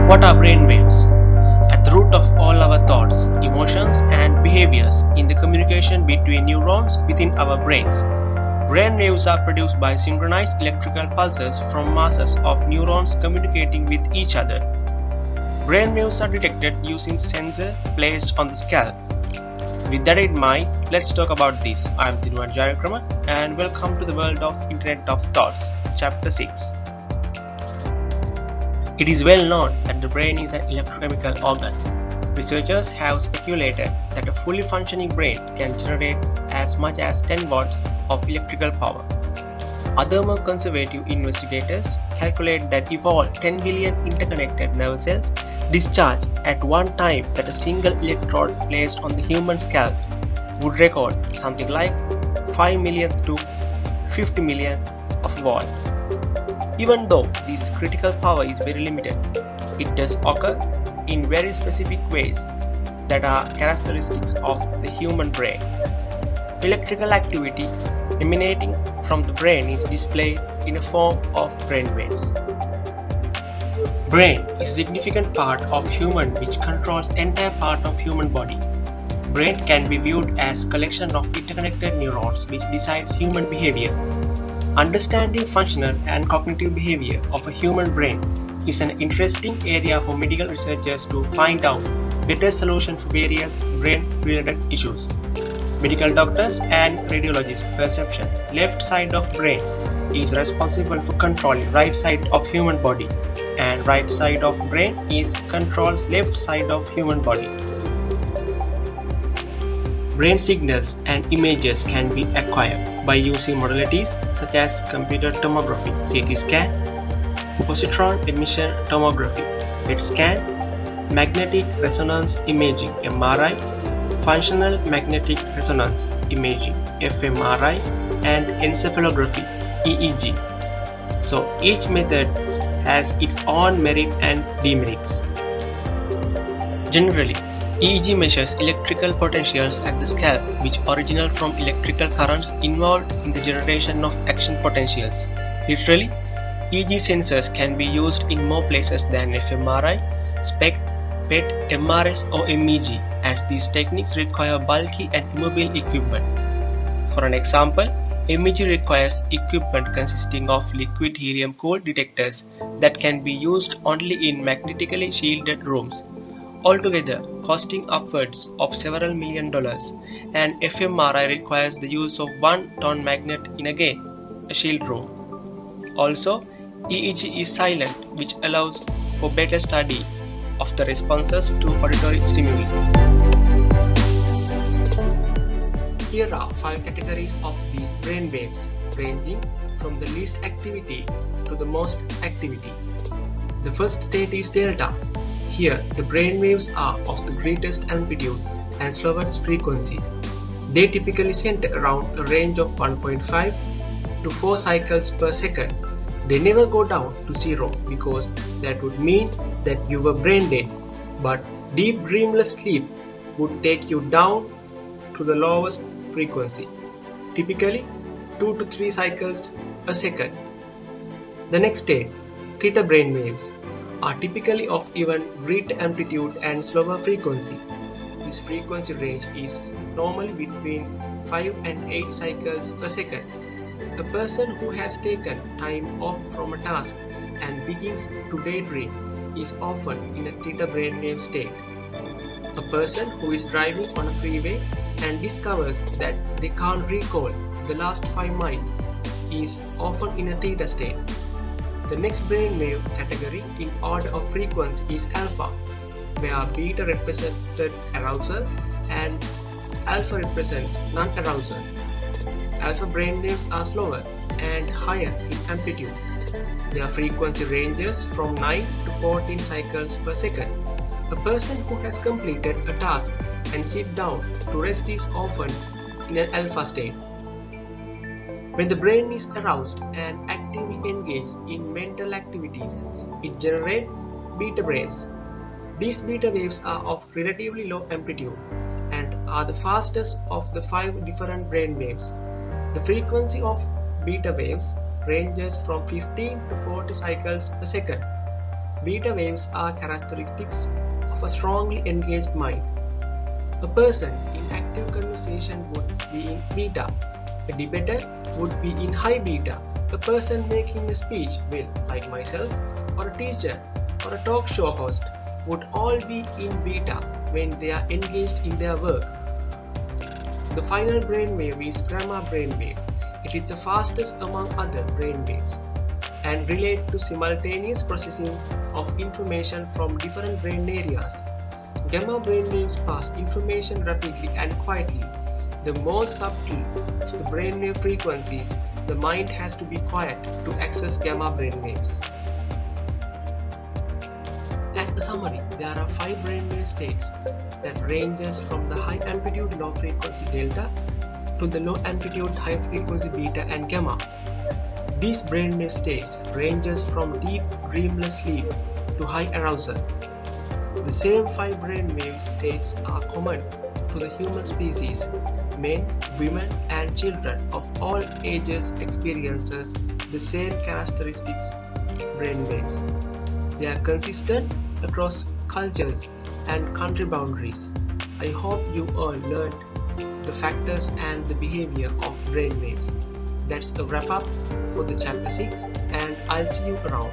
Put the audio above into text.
What are brainwaves? At the root of all our thoughts, emotions, and behaviors in the communication between neurons within our brains. Brainwaves are produced by synchronized electrical pulses from masses of neurons communicating with each other. Brainwaves are detected using sensor placed on the scalp. With that in mind, let's talk about this. I am Dinuan Jayakram and welcome to the world of Internet of Thoughts, Chapter 6. It is well known that the brain is an electrochemical organ. Researchers have speculated that a fully functioning brain can generate as much as 10 watts of electrical power. Other more conservative investigators calculate that if all 10 billion interconnected nerve cells discharge at one time, that a single electrode placed on the human scalp would record something like 5 million to 50 million of watt. Even though this critical power is very limited, it does occur in very specific ways that are characteristics of the human brain. Electrical activity emanating from the brain is displayed in a form of brainwaves. Brain is a significant part of human which controls entire part of human body. Brain can be viewed as collection of interconnected neurons which decides human behavior. Understanding functional and cognitive behavior of a human brain is an interesting area for medical researchers to find out better solutions for various brain-related issues. Medical doctors and radiologists' perception left side of brain is responsible for controlling right side of human body, and right side of brain is controls left side of human body. Brain signals and images can be acquired by using modalities such as computed tomography (CT scan), positron emission tomography (PET scan), magnetic resonance imaging (MRI), functional magnetic resonance imaging (fMRI), and encephalography (EEG). So each method has its own merit and demerits. Generally, EEG measures electrical potentials at the scalp which originate from electrical currents involved in the generation of action potentials. Literally, EEG sensors can be used in more places than fMRI, SPECT, PET, MRS or MEG, as these techniques require bulky and immobile equipment. For an example, MEG requires equipment consisting of liquid helium-cooled detectors that can be used only in magnetically shielded rooms, altogether costing upwards of several $1 million, and fMRI requires the use of 1-ton magnet in a shield room. Also, EEG is silent, which allows for better study of the responses to auditory stimuli. Here are 5 categories of these brain waves, ranging from the least activity to the most activity. The first state is delta. Here, the brain waves are of the greatest amplitude and slowest frequency. They typically center around a range of 1.5 to 4 cycles per second. They never go down to 0 because that would mean that you were brain dead, but deep dreamless sleep would take you down to the lowest frequency, typically 2 to 3 cycles a second. The next state, theta brain waves, are typically of even greater amplitude and slower frequency. This frequency range is normally between 5 and 8 cycles per second. A person who has taken time off from a task and begins to daydream is often in a theta brainwave state. A person who is driving on a freeway and discovers that they can't recall the last 5 miles is often in a theta state. The next brainwave category in order of frequency is alpha, where beta represented arousal and alpha represents non-arousal. Alpha brainwaves are slower and higher in amplitude. Their frequency ranges from 9 to 14 cycles per second. A person who has completed a task and sit down to rest is often in an alpha state. When the brain is aroused and actively engaged in mental activities, it generates beta waves. These beta waves are of relatively low amplitude and are the fastest of the 5 different brain waves. The frequency of beta waves ranges from 15 to 40 cycles per second. Beta waves are characteristics of a strongly engaged mind. A person in active conversation would be in beta. A debater would be in high beta. A person making a speech will, like myself, or a teacher, or a talk show host, would all be in beta when they are engaged in their work. The final brainwave is gamma brainwave. It is the fastest among other brainwaves and relate to simultaneous processing of information from different brain areas. Gamma brainwaves pass information rapidly and quietly. The more subtle the brainwave frequencies, the mind has to be quiet to access gamma brainwaves. As a summary, there are 5 brainwave states that ranges from the high amplitude low frequency delta to the low amplitude high frequency beta and gamma. These brainwave states ranges from deep dreamless sleep to high arousal. The same 5 brainwave states are common to the human species. Men, women and children of all ages experiences the same characteristics brainwaves. They are consistent across cultures and country boundaries. I hope you all learned the factors and the behavior of brainwaves. That's a wrap up for the chapter 6 and I'll see you around.